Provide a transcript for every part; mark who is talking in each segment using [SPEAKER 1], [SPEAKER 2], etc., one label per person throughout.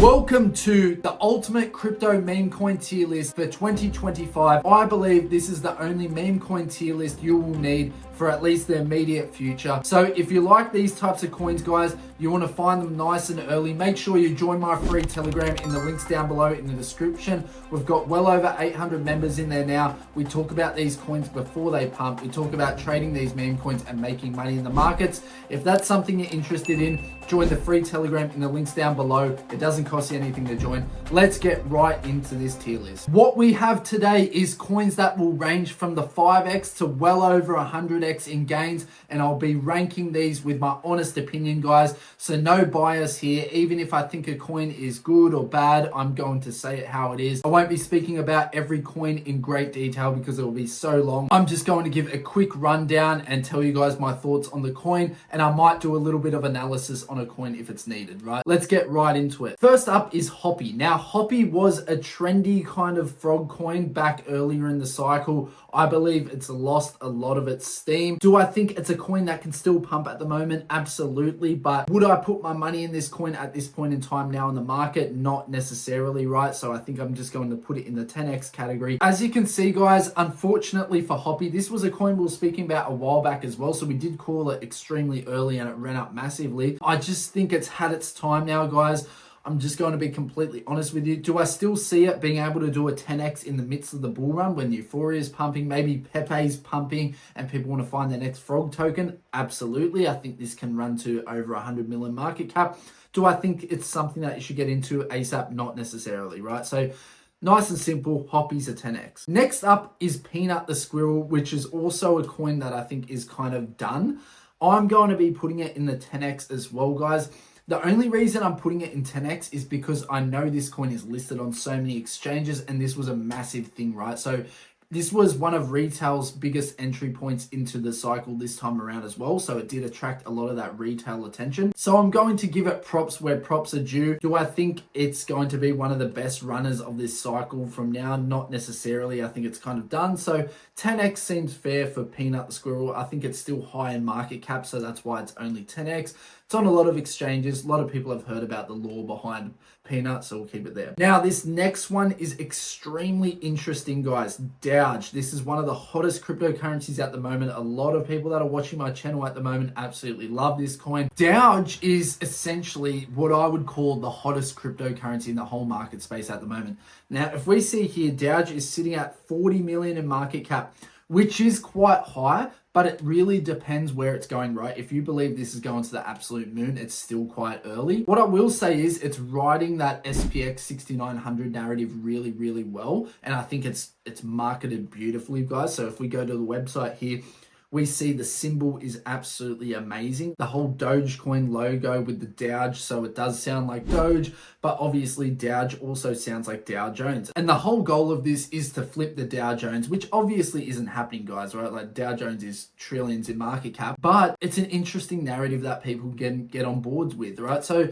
[SPEAKER 1] Welcome to the ultimate crypto meme coin tier list for 2025. I believe this is the only meme coin tier list you will need for at least the immediate future. So if you like these types of coins, guys, you want to find them nice and early, make sure you join my free Telegram in the links down below in the description. We've got well over 800 members in there now. We talk about these coins before they pump. We talk about trading these meme coins and making money in the markets. If that's something you're interested in, join the free Telegram in the links down below. It doesn't cost you anything to join. Let's get right into this tier list. What we have today is coins that will range from the 5x to well over 100x in gains, and I'll be ranking these with my honest opinion, guys. So no bias here. Even if I think a coin is good or bad, I'm going to say it how it is. I won't be speaking about every coin in great detail because it will be so long. I'm just going to give a quick rundown and tell you guys my thoughts on the coin, and I might do a little bit of analysis on a coin if it's needed, right? Let's get right into it. First up is Hoppy. Now, Hoppy was a trendy kind of frog coin back earlier in the cycle. I believe it's lost a lot of its steam. Do I think it's a coin that can still pump at the moment? Absolutely. But would I put my money in this coin at this point in time now in the market? Not necessarily, right? So I think I'm just going to put it in the 10x category. As you can see, guys, unfortunately for Hoppy, this was a coin we were speaking about a while back as well. So we did call it extremely early and it ran up massively. I just think it's had its time now, guys. I'm just going to be completely honest with you. Do I still see it being able to do a 10x in the midst of the bull run when Euphoria is pumping, maybe Pepe's pumping, and people want to find their next frog token? Absolutely. I think this can run to over 100 million market cap. Do I think it's something that you should get into ASAP? Not necessarily, right? So nice and simple, Hoppy's a 10x. Next up is Peanut the Squirrel, which is also a coin that I think is kind of done. I'm going to be putting it in the 10x as well, guys. The only reason I'm putting it in 10x is because I know this coin is listed on so many exchanges and this was a massive thing, right? So this was one of retail's biggest entry points into the cycle this time around as well. So it did attract a lot of that retail attention. So I'm going to give it props where props are due. Do I think it's going to be one of the best runners of this cycle from now? Not necessarily. I think it's kind of done. So 10x seems fair for Peanut the Squirrel. I think it's still high in market cap, so that's why it's only 10x. It's on a lot of exchanges. A lot of people have heard about the lore behind Peanut, so we'll keep it there. Now, this next one is extremely interesting, guys. Doge. This is one of the hottest cryptocurrencies at the moment. A lot of people that are watching my channel at the moment absolutely love this coin. Doge is essentially what I would call the hottest cryptocurrency in the whole market space at the moment. Now, if we see here, Doge is sitting at 40 million in market cap, which is quite high, but it really depends where it's going, right? If you believe this is going to the absolute moon, it's still quite early. What I will say is it's riding that SPX 6900 narrative really, really well. And I think it's marketed beautifully, guys. So if we go to the website here, we see the symbol is absolutely amazing. The whole Dogecoin logo with the Doge, so it does sound like Doge, but obviously Doge also sounds like Dow Jones. And the whole goal of this is to flip the Dow Jones, which obviously isn't happening, guys, right? Like Dow Jones is trillions in market cap, but it's an interesting narrative that people can get on boards with, right? So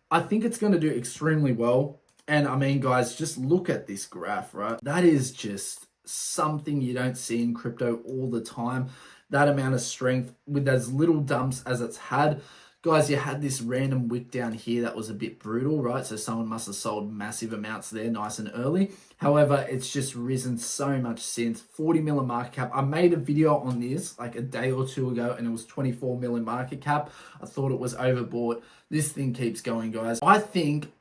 [SPEAKER 1] I think it's going to do extremely well. And I mean, guys, just look at this graph, right? That is just something you don't see in crypto all the time. That amount of strength with as little dumps as it's had. Guys, you had this random wick down here that was a bit brutal, right? So someone must have sold massive amounts there nice and early. However, it's just risen so much since. 40 million market cap. I made a video on this like a day or two ago and it was 24 million market cap. I thought it was overbought. This thing keeps going, guys. I think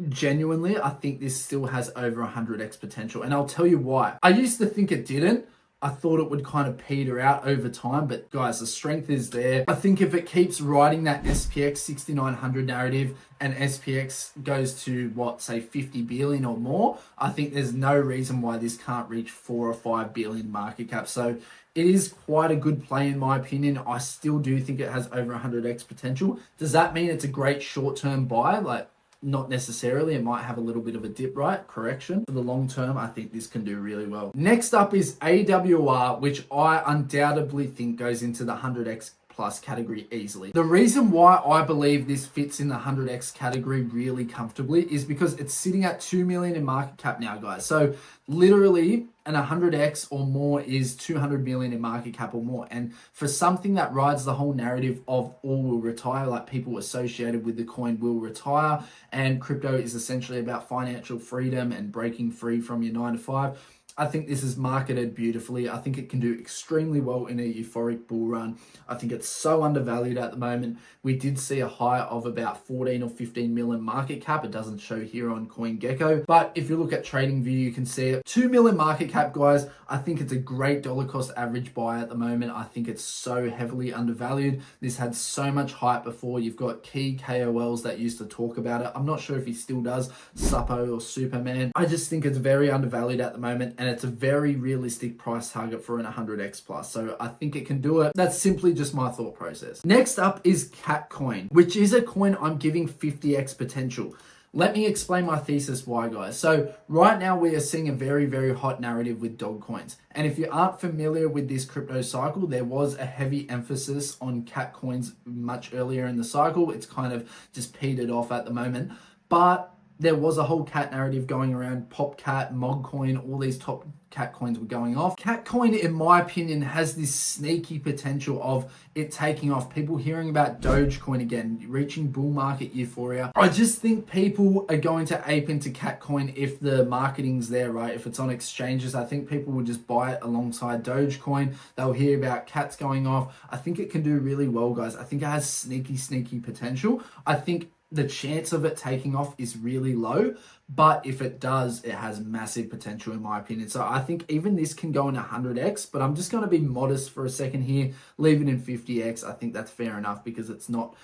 [SPEAKER 1] genuinely, I think this still has over 100x potential. And I'll tell you why. I used to think it didn't. I thought it would kind of peter out over time, but guys, the strength is there. I think if it keeps riding that SPX 6900 narrative and SPX goes to what, say 50 billion or more, I think there's no reason why this can't reach 4 or 5 billion market cap. So it is quite a good play in my opinion. I still do think it has over 100x potential. Does that mean it's a great short-term buy? Like, not necessarily. It might have a little bit of a dip, right? Correction. For the long term, I think this can do really well. Next up is AWR, which I undoubtedly think goes into the 100x plus category easily. The reason why I believe this fits in the 100x category really comfortably is because it's sitting at 2 million in market cap now, guys. So literally an 100x or more is 200 million in market cap or more. And for something that rides the whole narrative of all will retire, like people associated with the coin will retire, and crypto is essentially about financial freedom and breaking free from your 9 to 5, I think this is marketed beautifully. I think it can do extremely well in a euphoric bull run. I think it's so undervalued at the moment. We did see a high of about 14 or 15 million market cap. It doesn't show here on CoinGecko, but if you look at TradingView, you can see it. 2 million market cap, guys. I think it's a great dollar cost average buy at the moment. I think it's so heavily undervalued. This had so much hype before. You've got key KOLs that used to talk about it. I'm not sure if he still does, Suppo or Superman. I just think it's very undervalued at the moment, and it's a very realistic price target for an 100x plus. So I think it can do it. That's simply just my thought process. Next up is Catcoin, which is a coin I'm giving 50x potential. Let me explain my thesis why, guys. So right now we are seeing a very, very hot narrative with dog coins. And if you aren't familiar with this crypto cycle, there was a heavy emphasis on cat coins much earlier in the cycle. It's kind of just petered off at the moment. But there was a whole cat narrative going around. PopCat, Mogcoin, all these top cat coins were going off. Catcoin, in my opinion, has this sneaky potential of it taking off. People hearing about Dogecoin again, reaching bull market euphoria. I just think people are going to ape into Catcoin if the marketing's there, right? If it's on exchanges, I think people will just buy it alongside Dogecoin. They'll hear about cats going off. I think it can do really well, guys. I think it has sneaky potential. I think the chance of it taking off is really low, but if it does, it has massive potential in my opinion. So I think even this can go in 100x, but I'm just going to be modest for a second here, leave it in 50x. I think that's fair enough because it's not,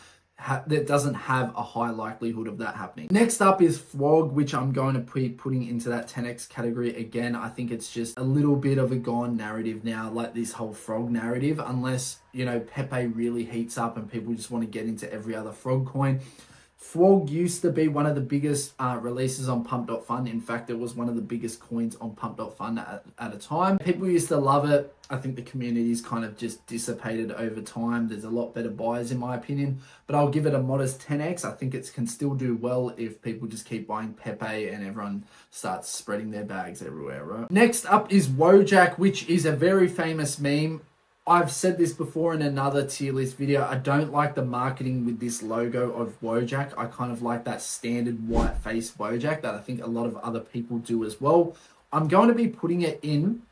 [SPEAKER 1] that doesn't have a high likelihood of that happening. Next up is FWOG, which I'm going to be putting into that 10x category. Again, I think it's just a little bit of a gone narrative now, like this whole frog narrative, unless, you know, Pepe really heats up and people just want to get into every other frog coin. FWOG used to be one of the biggest releases on Pump.Fun. In fact, it was one of the biggest coins on Pump.Fun at a time. People used to love it. I think the community's kind of just dissipated over time. There's a lot better buyers in my opinion, but I'll give it a modest 10x. I think it can still do well if people just keep buying Pepe and everyone starts spreading their bags everywhere, right? Next up is Wojak, which is a very famous meme. I've said this before in another tier list video. I don't like the marketing with this logo of Wojak. I kind of like that standard white face Wojak that I think a lot of other people do as well. I'm going to be putting it in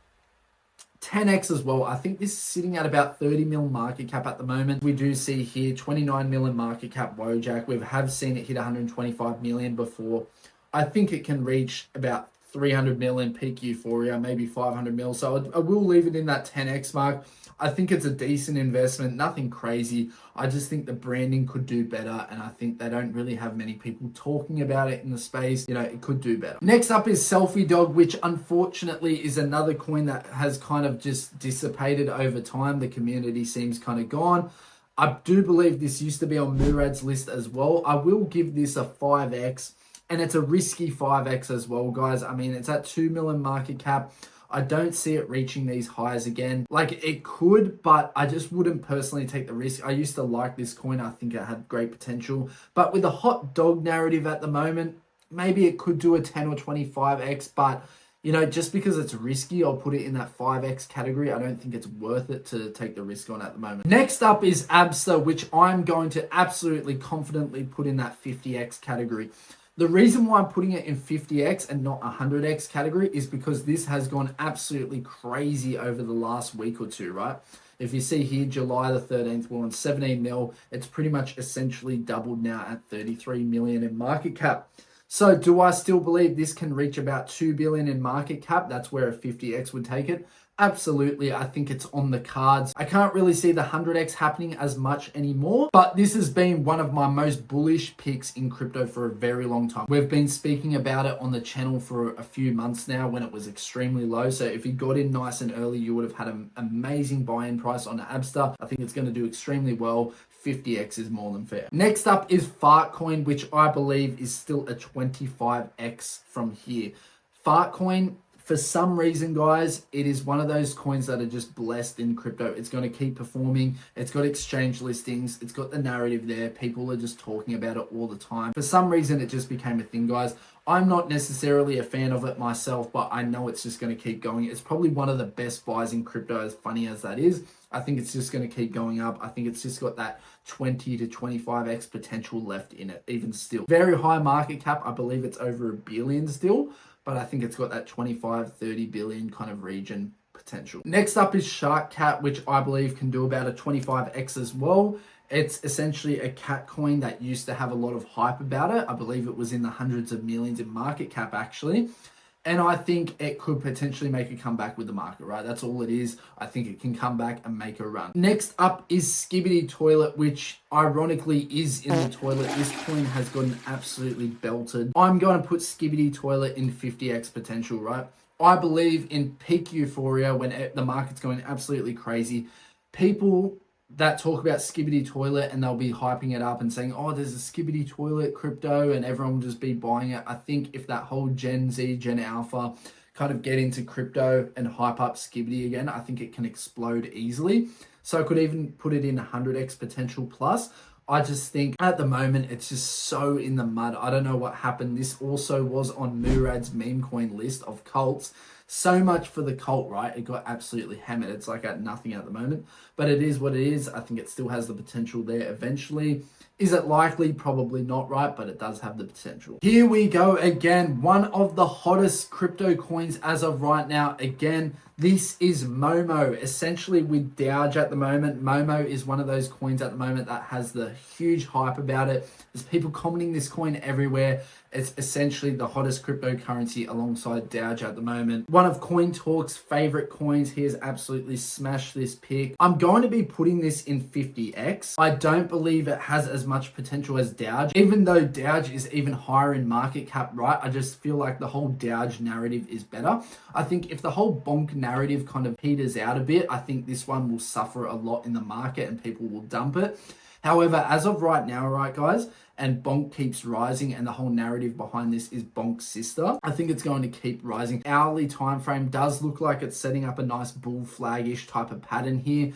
[SPEAKER 1] 10x as well. I think this is sitting at about 30 mil market cap at the moment. We do see here 29 million market cap Wojak. We have seen it hit 125 million before. I think it can reach about 300 million peak euphoria, maybe 500 mil. So I will leave it in that 10x mark. I think it's a decent investment, nothing crazy. I just think the branding could do better, and I think they don't really have many people talking about it in the space. You know, it could do better. Next up is Selfie Dog, which unfortunately is another coin that has kind of just dissipated over time. The community seems kind of gone. I do believe this used to be on Murad's list as well. I will give this a 5x, and it's a risky 5x as well, guys. I mean, it's at 2 million market cap. I don't see it reaching these highs again. Like, it could, but I just wouldn't personally take the risk. I used to like this coin. I think it had great potential. But with the hot dog narrative at the moment, maybe it could do a 10 or 25x. But, you know, just because it's risky, I'll put it in that 5x category. I don't think it's worth it to take the risk on at the moment. Next up is Abster, which I'm going to absolutely confidently put in that 50x category. The reason why I'm putting it in 50x and not 100x category is because this has gone absolutely crazy over the last week or two, right? If you see here, July the 13th, we're on 17 mil. It's pretty much essentially doubled now at 33 million in market cap. So do I still believe this can reach about 2 billion in market cap? That's where a 50x would take it. Absolutely, I think it's on the cards. I can't really see the 100x happening as much anymore, but this has been one of my most bullish picks in crypto for a very long time. We've been speaking about it on the channel for a few months now when it was extremely low. So if you got in nice and early, you would have had an amazing buy-in price on Abster. I think it's going to do extremely well. 50x is more than fair. Next up is Fartcoin, which I believe is still a 25x from here. Fartcoin, For some reason, guys, it is one of those coins that are just blessed in crypto. It's going to keep performing. It's got exchange listings. It's got the narrative there. People are just talking about it all the time. For some reason, it just became a thing, guys. I'm not necessarily a fan of it myself, but I know it's just going to keep going. It's probably one of the best buys in crypto, as funny as that is. I think it's just going to keep going up. I think it's just got that 20 to 25x potential left in it, even still. Very high market cap. I believe it's over $1 billion still, but I think it's got that 25, 30 billion kind of region potential. Next up is Shark Cat, which I believe can do about a 25x as well. It's essentially a cat coin that used to have a lot of hype about it. I believe it was in the hundreds of millions in market cap, actually. And I think it could potentially make a comeback with the market, right? That's all it is. I think it can come back and make a run. Next up is Skibidi Toilet, which ironically is in the toilet. This coin has gotten absolutely belted. I'm going to put Skibidi Toilet in 50x potential, right? I believe in peak euphoria when the market's going absolutely crazy. People that talk about Skibidi Toilet and they'll be hyping it up and saying, oh, there's a Skibidi Toilet crypto, and everyone will just be buying it. I think if that whole Gen Z, Gen Alpha kind of get into crypto and hype up Skibidi again, I think it can explode easily. So I could even put it in 100x potential plus. I just think at the moment, it's just so in the mud. I don't know what happened. This also was on Murad's Memecoin list of cults. So much for the cult, right? It got absolutely hammered. It's like at nothing at the moment, but it is what it is. I think it still has the potential there eventually. Is it likely? Probably not, right? But it does have the potential. Here we go again. One of the hottest crypto coins as of right now. Again, this is Momo, essentially with Doge at the moment. Momo is one of those coins at the moment that has the huge hype about it. There's people commenting this coin everywhere. It's essentially the hottest cryptocurrency alongside Doge at the moment. One of Coin Talk's favorite coins. He has absolutely smashed this pick. I'm going to be putting this in 50x. I don't believe it has as much potential as Doge, even though Doge is even higher in market cap, right? I just feel like the whole Doge narrative is better. I think if the whole bonk narrative kind of peters out a bit, I think this one will suffer a lot in the market and people will dump it. However, as of right now, right, guys, and bonk keeps rising and the whole narrative behind this is bonk's sister, I think it's going to keep rising. Hourly time frame does look like it's setting up a nice bull flag-ish type of pattern here.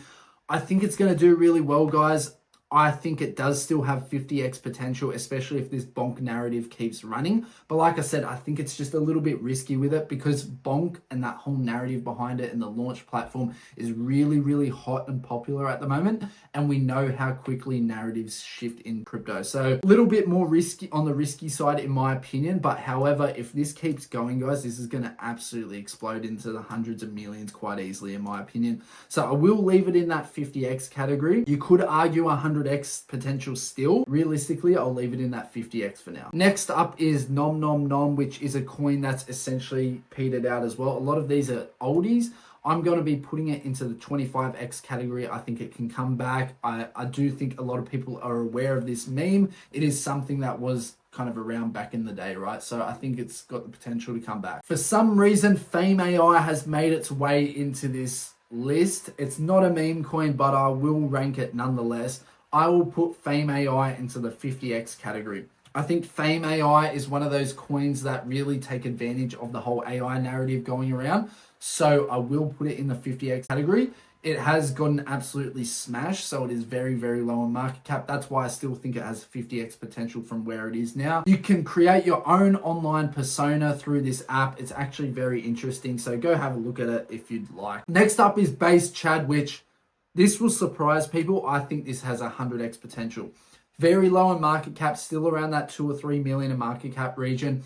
[SPEAKER 1] I think it's going to do really well, guys. I think it does still have 50x potential, especially if this bonk narrative keeps running. But like I said, I think it's just a little bit risky with it because bonk and that whole narrative behind it and the launch platform is really, really hot and popular at the moment. And we know how quickly narratives shift in crypto. So a little bit more risky on the risky side, in my opinion. But however, if this keeps going, guys, this is going to absolutely explode into the hundreds of millions quite easily, in my opinion. So I will leave it in that 50x category. You could argue 100x potential still. Realistically, I'll leave it in that 50x for now. Next up is Nom Nom Nom, which is a coin that's essentially petered out as well. A lot of these are oldies. I'm going to be putting it into the 25x category. I think it can come back. I do think a lot of people are aware of this meme. It is something that was kind of around back in the day, right? So I think it's got the potential to come back. For some reason, Fame AI has made its way into this list. It's not a meme coin, but I will rank it nonetheless. I will put Fame AI into the 50x category. I think Fame AI is one of those coins that really take advantage of the whole AI narrative going around. So I will put it in the 50x category. It has gotten absolutely smashed, so it is very, very low in market cap. That's why I still think it has 50x potential from where it is now. You can create your own online persona through this app. It's actually very interesting, so go have a look at it if you'd like. Next up is Base Chad, which this will surprise people. I think this has 100x potential. Very low in market cap, still around that 2 or 3 million in market cap region.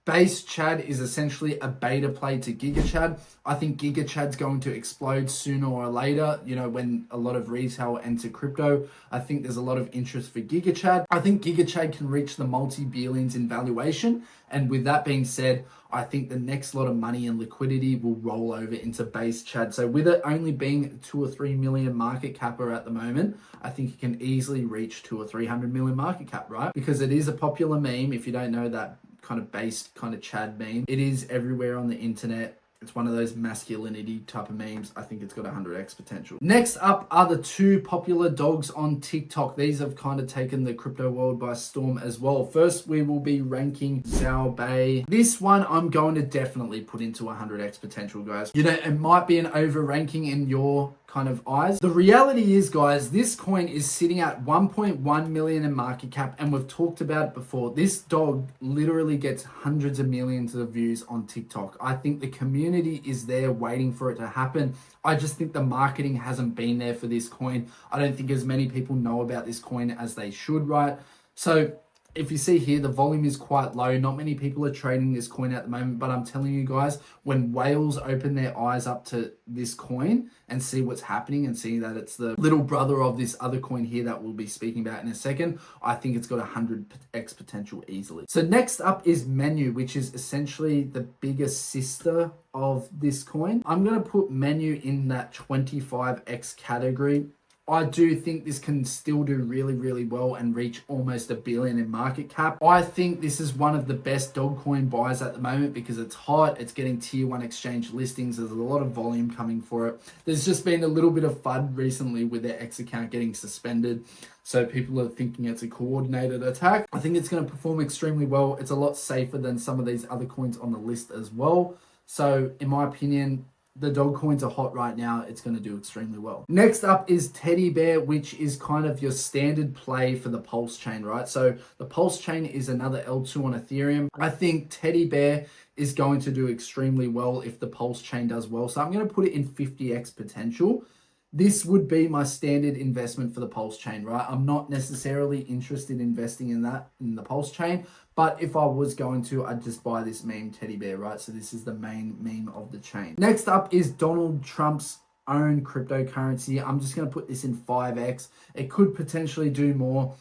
[SPEAKER 1] Base Chad is essentially a beta play to Giga Chad. I think Giga Chad's going to explode sooner or later, you know, when a lot of retail enter crypto. I think there's a lot of interest for Giga Chad. I think Giga Chad can reach the multi-billions in valuation. And with that being said, I think the next lot of money and liquidity will roll over into Base Chad. So with it only being 2 or 3 million market capper at the moment, I think it can easily reach 200 or 300 million market cap, right? Because it is a popular meme. If you don't know that kind of base kind of Chad meme, it is everywhere on the internet. It's one of those masculinity type of memes. I think it's got 100x potential. Next up are the two popular dogs on TikTok. These have kind of taken the crypto world by storm as well. First, we will be ranking Zhao Bei. This one I'm going to definitely put into 100x potential, guys. You know, it might be an over ranking in your kind of eyes. The reality is, guys, this coin is sitting at 1.1 million in market cap, and we've talked about it before. This dog literally gets hundreds of millions of views on TikTok. I think the community is there waiting for it to happen. I just think the marketing hasn't been there for this coin. I don't think as many people know about this coin as they should, right? So if you see here, the volume is quite low. Not many people are trading this coin at the moment, but I'm telling you guys, when whales open their eyes up to this coin and see what's happening and see that it's the little brother of this other coin here that we'll be speaking about in a second, I think it's got 100x potential easily. So next up is Menu, which is essentially the bigger sister of this coin. I'm going to put Menu in that 25x category. I do think this can still do really, really well and reach almost $1 billion in market cap. I think this is one of the best dog coin buys at the moment because it's hot. It's getting tier 1 exchange listings. There's a lot of volume coming for it. There's just been a little bit of FUD recently with their X account getting suspended. So people are thinking it's a coordinated attack. I think it's going to perform extremely well. It's a lot safer than some of these other coins on the list as well. So in my opinion, the dog coins are hot right now. It's going to do extremely well. Next up is Teddy Bear, which is kind of your standard play for the Pulse chain, right? So the Pulse chain is another L2 on Ethereum. I think Teddy Bear is going to do extremely well if the Pulse chain does well. So I'm going to put it in 50x potential. This would be my standard investment for the Pulse chain, right? I'm not necessarily interested in investing in that, in the Pulse chain, but if I was going to, I'd just buy this meme Teddy Bear, right? So this is the main meme of the chain. Next up is Donald Trump's own cryptocurrency. I'm just going to put this in 5x. It could potentially do more,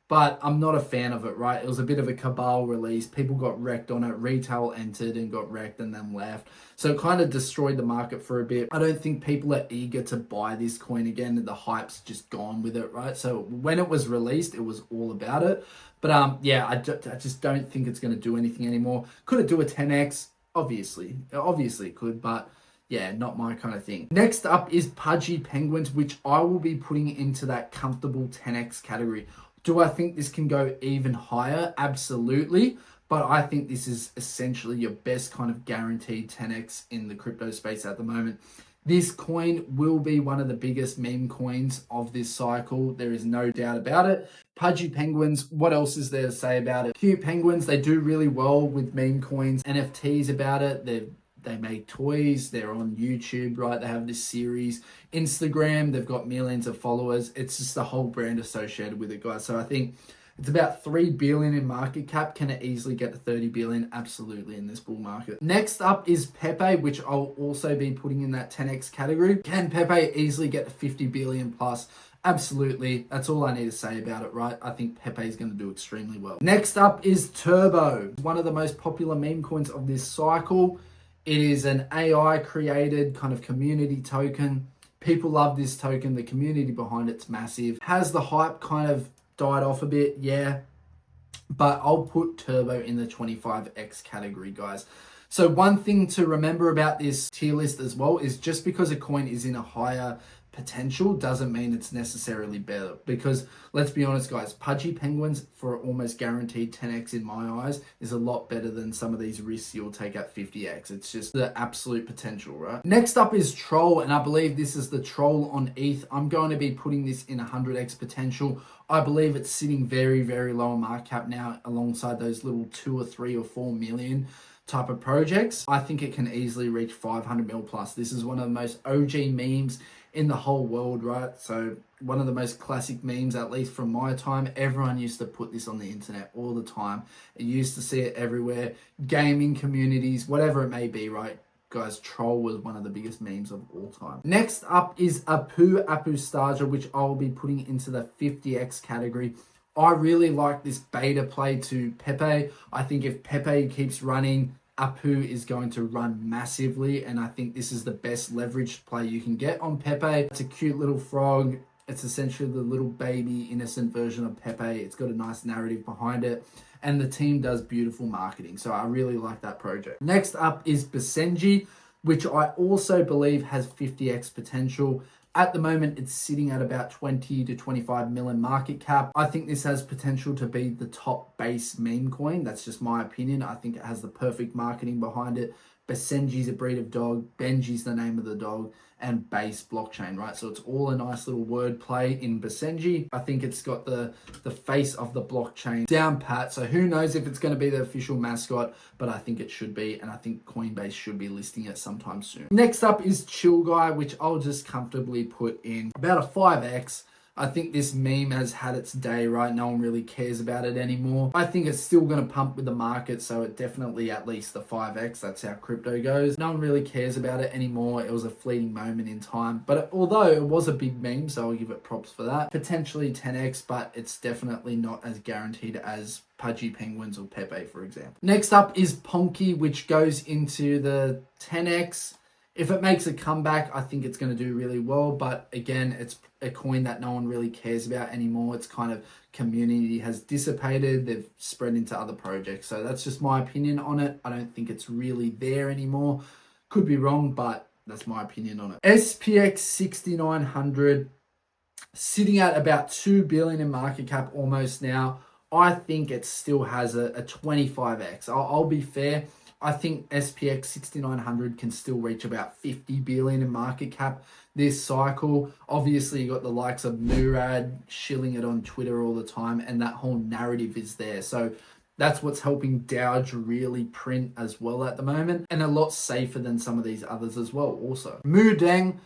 [SPEAKER 1] but I'm not a fan of it, right? It was a bit of a cabal release. People got wrecked on it. Retail entered and got wrecked and then left. So it kind of destroyed the market for a bit. I don't think people are eager to buy this coin again. The hype's just gone with it, right? So when it was released, it was all about it. But yeah, I just don't think it's going to do anything anymore. Could it do a 10x? Obviously it could, but yeah, not my kind of thing. Next up is Pudgy Penguins, which I will be putting into that comfortable 10x category. Do I think this can go even higher? Absolutely. But I think this is essentially your best kind of guaranteed 10x in the crypto space at the moment. This coin will be one of the biggest meme coins of this cycle. There is no doubt about it. Pudgy Penguins, what else is there to say about it? Cute penguins, they do really well with meme coins. NFTs about it. They make toys. They're on YouTube, right? They have this series. Instagram, they've got millions of followers. It's just a whole brand associated with it, guys. So I think it's about 3 billion in market cap. Can it easily get to 30 billion? Absolutely, in this bull market. Next up is Pepe, which I'll also be putting in that 10x category. Can Pepe easily get to 50 billion plus? Absolutely. That's all I need to say about it, right? I think Pepe is going to do extremely well. Next up is Turbo, one of the most popular meme coins of this cycle. It is an AI created kind of community token. People love this token. The community behind it's massive. Has the hype kind of died off a bit? Yeah. But I'll put Turbo in the 25x category, guys. So one thing to remember about this tier list as well is just because a coin is in a higher potential doesn't mean it's necessarily better, because let's be honest, guys, Pudgy Penguins for almost guaranteed 10x in my eyes is a lot better than some of these risks you'll take at 50x. It's just the absolute potential, right? Next up is Troll, and I believe this is the Troll on ETH. I'm going to be putting this in 100x potential. I believe it's sitting very, very low in market cap now alongside those little 2 or 3 or 4 million type of projects. I think it can easily reach 500 mil plus. This is one of the most OG memes in the whole world, right? So one of the most classic memes, at least from my time. Everyone used to put this on the internet all the time. You used to see it everywhere. Gaming communities, whatever it may be, right? Guys, Troll was one of the biggest memes of all time. Next up is Apu Staja, which I'll be putting into the 50x category. I really like this beta play to Pepe. I think if Pepe keeps running, Apu is going to run massively, and I think this is the best leveraged play you can get on Pepe. It's a cute little frog. It's essentially the little baby innocent version of Pepe. It's got a nice narrative behind it, and the team does beautiful marketing. So I really like that project. Next up is Basenji. which I also believe has 50x potential. At the moment, it's sitting at about 20 to 25 million market cap. I think this has potential to be the top base meme coin. That's just my opinion. I think it has the perfect marketing behind it. Basenji's a breed of dog, Benji's the name of the dog, and base blockchain, right? So it's all a nice little word play in Basenji. I think it's got the face of the blockchain down pat. So who knows if it's going to be the official mascot, but I think it should be, and I think Coinbase should be listing it sometime soon. Next up is Chill Guy, which I'll just comfortably put in about a 5x. I think this meme has had its day, right? No one really cares about it anymore. I think it's still going to pump with the market, so it definitely at least the 5x. That's how crypto goes. No one really cares about it anymore. It was a fleeting moment in time. But although it was a big meme, so I'll give it props for that. Potentially 10x, but it's definitely not as guaranteed as Pudgy Penguins or Pepe, for example. Next up is Ponky, which goes into the 10x. If it makes a comeback, I think it's going to do really well. But again, it's a coin that no one really cares about anymore. It's kind of community has dissipated. They've spread into other projects. So that's just my opinion on it. I don't think it's really there anymore. Could be wrong, but that's my opinion on it. SPX 6900 sitting at about 2 billion in market cap almost now. I think it still has a 25x. I'll be fair. I think SPX 6900 can still reach about 50 billion in market cap this cycle. Obviously, you got the likes of Murad shilling it on Twitter all the time, and that whole narrative is there. So that's what's helping Dowge really print as well at the moment, and a lot safer than some of these others as well also. Mudeng,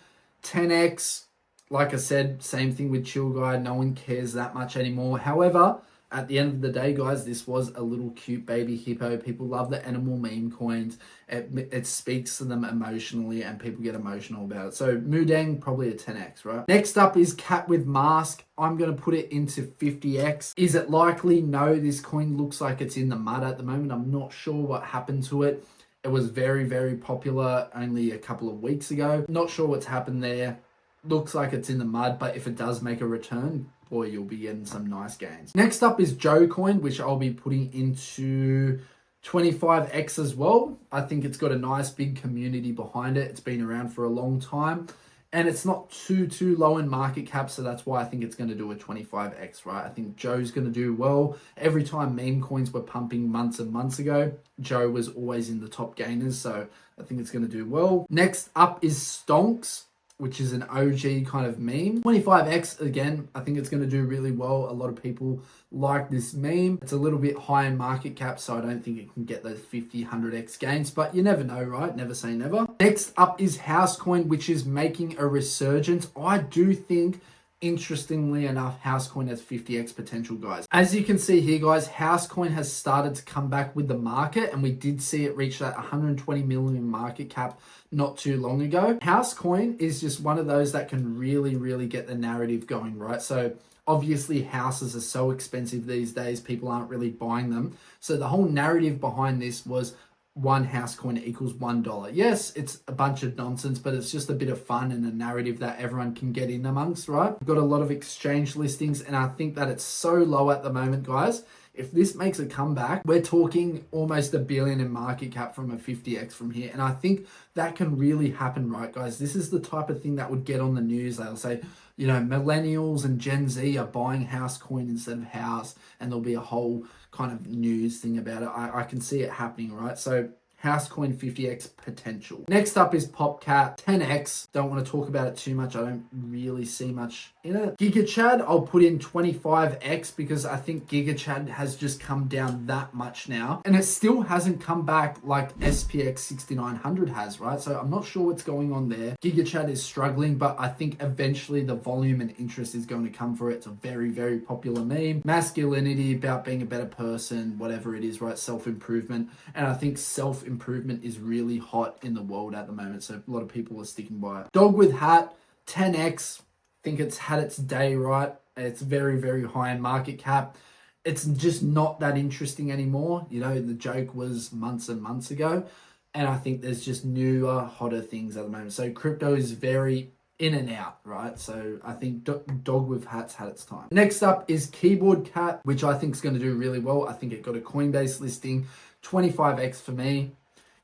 [SPEAKER 1] 10x. Like I said, same thing with Chill Guy. No one cares that much anymore. However, at the end of the day, guys, this was a little cute baby hippo. People love the animal meme coins. It speaks to them emotionally, and people get emotional about it. So Mudeng, probably a 10x, right? Next up is Cat with Mask. I'm going to put it into 50x. Is it likely? No, this coin looks like it's in the mud at the moment. I'm not sure what happened to it. It was very, very popular only a couple of weeks ago. Not sure what's happened there. Looks like it's in the mud, but if it does make a return, boy, you'll be getting some nice gains. Next up is Joe Coin, which I'll be putting into 25x as well. I think it's got a nice big community behind it. It's been around for a long time, and it's not too low in market cap, so that's why I think it's going to do a 25x, right? I think Joe's going to do well. Every time meme coins were pumping months and months ago, Joe was always in the top gainers, so I think it's going to do well. Next up is Stonks, which is an OG kind of meme. 25x, again, I think it's going to do really well. A lot of people like this meme. It's a little bit high in market cap, so I don't think it can get those 50, 100x gains, but you never know, right? Never say never. Next up is Housecoin, which is making a resurgence. I do think, interestingly enough, Housecoin has 50x potential, guys. As you can see here, guys, Housecoin has started to come back with the market, and we did see it reach that 120 million market cap not too long ago. Housecoin is just one of those that can really get the narrative going, right? So obviously houses are so expensive these days, people aren't really buying them. So the whole narrative behind this was one house coin equals $1. Yes, it's a bunch of nonsense, but it's just a bit of fun and a narrative that everyone can get in amongst, right? We've got a lot of exchange listings, and I think that it's so low at the moment, guys. If this makes a comeback, we're talking almost $1 billion in market cap from a 50x from here. And I think that can really happen, right, guys? This is the type of thing that would get on the news. They'll say, you know, millennials and Gen Z are buying house coin instead of house, and there'll be a whole kind of news thing about it. I can see it happening, right? So Housecoin 50x potential. Next up is Popcat 10x. Don't want to talk about it too much. I don't really see much in it. GigaChad, I'll put in 25x because I think GigaChad has just come down that much now, and it still hasn't come back like SPX 6900 has, right? So I'm not sure what's going on there. GigaChad is struggling, but I think eventually the volume and interest is going to come for it. It's a very popular meme. Masculinity, about being a better person, whatever it is, right? Self-improvement. And I think self-improvement is really hot in the world at the moment, so a lot of people are sticking by it. Dog with Hat 10x, think it's had its day, right? It's very high in market cap. It's just not that interesting anymore. You know, the joke was months and months ago, and I think there's just newer, hotter things at the moment. So crypto is very in and out, right? So I think Dog with Hat's had its time. Next up is Keyboard Cat, which I think is going to do really well. I think it got a Coinbase listing, 25x for me.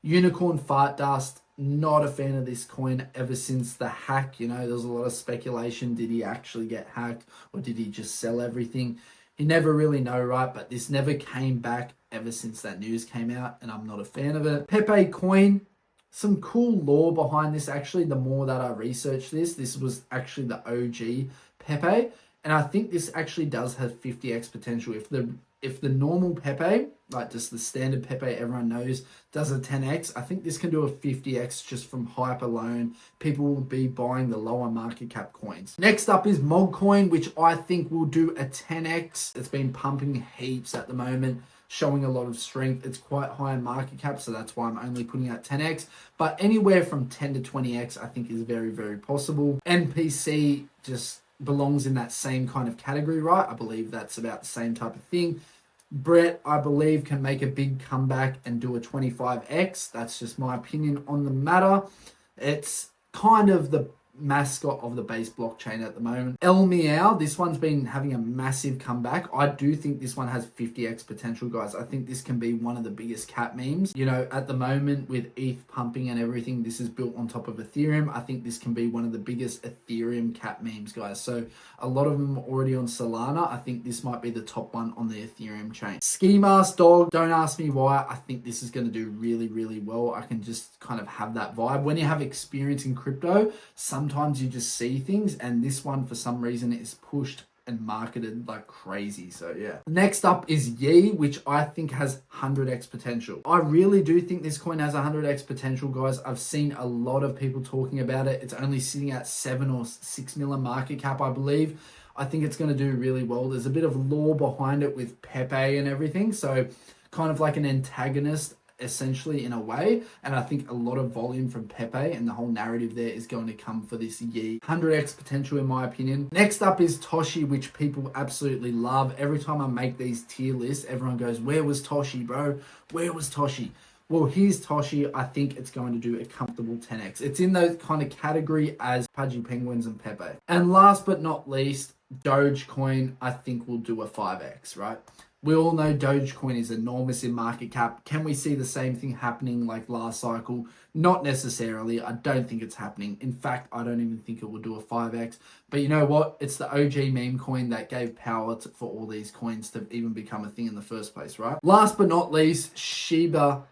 [SPEAKER 1] Unicorn Fart Dust, Not a fan of this coin ever since the hack. You know, there was a lot of speculation. Did he actually get hacked or did he just sell everything? You never really know, right? But this never came back ever since that news came out, and I'm not a fan of it. Pepe coin, some cool lore behind this. Actually, the more that I researched this was actually the OG Pepe, and I think this actually does have 50x potential. If the normal Pepe, like just the standard Pepe everyone knows, does a 10x, I think this can do a 50x just from hype alone. People will be buying the lower market cap coins. Next up is Memecoin, which I think will do a 10x. It's been pumping heaps at the moment, showing a lot of strength. It's quite high in market cap, so that's why I'm only putting out 10x. But anywhere from 10 to 20x, I think is very, very possible. NPC just belongs in that same kind of category, right? I believe that's about the same type of thing. Brett, I believe, can make a big comeback and do a 25x. That's just my opinion on the matter. It's kind of the mascot of the base blockchain at the moment. El Meow, this one's been having a massive comeback. I do think this one has 50x potential, guys. I think this can be one of the biggest cat memes. You know, at the moment with ETH pumping and everything, this is built on top of Ethereum. I think this can be one of the biggest Ethereum cat memes, guys. So a lot of them are already on Solana. I think this might be the top one on the Ethereum chain. Ski Mask Dog, don't ask me why. I think this is going to do really, really well. I can just kind of have that vibe. When you have experience in crypto, sometimes you just see things, and this one for some reason is pushed and marketed like crazy. So yeah. Next up is Yi, which I think has 100x potential. I really do think this coin has 100x potential, guys. I've seen a lot of people talking about it. It's only sitting at 7 or 6 million market cap, I believe. I think it's going to do really well. There's a bit of lore behind it with Pepe and everything, so kind of like an antagonist essentially in a way, and I think a lot of volume from Pepe and the whole narrative there is going to come for this Yi. 100x potential in my opinion. Next up is Toshi, which people absolutely love. Every time I make these tier lists, everyone goes, where was Toshi, bro? Where was Toshi? Well, here's Toshi. I think it's going to do a comfortable 10x. It's in those kind of category as Pudgy Penguins and Pepe. And last but not least, Dogecoin, I think will do a 5x, right? We all know Dogecoin is enormous in market cap. Can we see the same thing happening like last cycle? Not necessarily. I don't think it's happening. In fact, I don't even think it will do a 5x. But you know what? It's the OG meme coin that gave power for all these coins to even become a thing in the first place, right? Last but not least, Shiba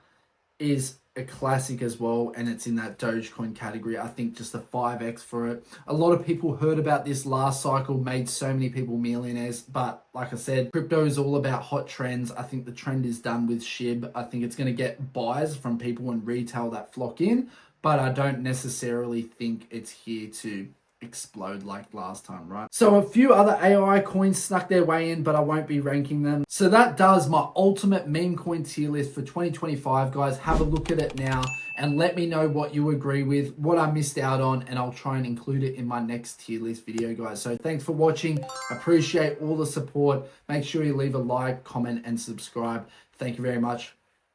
[SPEAKER 1] is a classic as well, and it's in that Dogecoin category. I think just a 5x for it. A lot of people heard about this last cycle, made so many people millionaires, but like I said, crypto is all about hot trends. I think the trend is done with SHIB. I think it's going to get buys from people and retail that flock in, but I don't necessarily think it's here to explode like last time, right? So a few other AI coins snuck their way in, but I won't be ranking them. So that does my ultimate meme coin tier list for 2025, guys. Have a look at it now and let me know what you agree with, what I missed out on, and I'll try and include it in my next tier list video, guys. So thanks for watching. Appreciate all the support. Make sure you leave a like, comment, and subscribe. Thank you very much.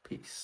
[SPEAKER 1] Peace.